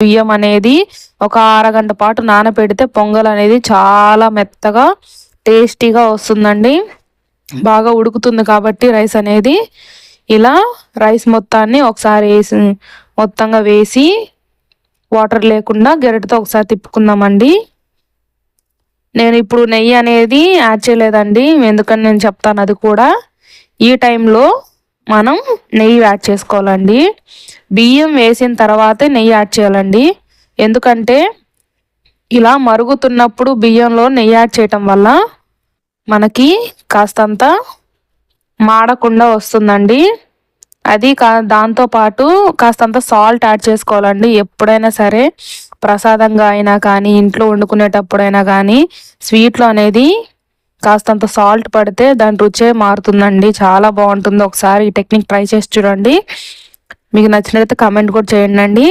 బియ్యం అనేది ఒక అరగంట పాటు నానబెడితే పొంగల్ అనేది చాలా మెత్తగా టేస్టీగా వస్తుందండి. బాగా ఉడుకుతుంది కాబట్టి రైస్ అనేది ఇలా రైస్ మొత్తాన్ని ఒకసారి మొత్తంగా వేసి వాటర్ లేకుండా గరిటెతో ఒకసారి తిప్పుకుందామండి. నేను ఇప్పుడు నెయ్యి అనేది యాడ్ చేయలేదండి, ఎందుకని నేను చెప్తాను అది కూడా. ఈ టైంలో మనం నెయ్యి యాడ్ చేసుకోవాలండి. బియ్యం వేసిన తర్వాతే నెయ్యి యాడ్ చేయాలండి. ఎందుకంటే ఇలా మరుగుతున్నప్పుడు బియ్యంలో నెయ్యి యాడ్ చేయటం వల్ల మనకి కాస్తంత మాడకుండా వస్తుందండి. అది దాంతోపాటు కాస్తంత సాల్ట్ యాడ్ చేసుకోవాలండి. ఎప్పుడైనా సరే ప్రసాదంగా అయినా కానీ ఇంట్లో వండుకునేటప్పుడైనా కానీ స్వీట్లో అనేది కాస్తంత సాల్ట్ పడితే దాని రుచే మారుతుందండి. చాలా బాగుంటుంది. ఒకసారి ఈ టెక్నిక్ ట్రై చేసి చూడండి. మీకు నచ్చినట్లయితే కామెంట్ కూడా చేయండి.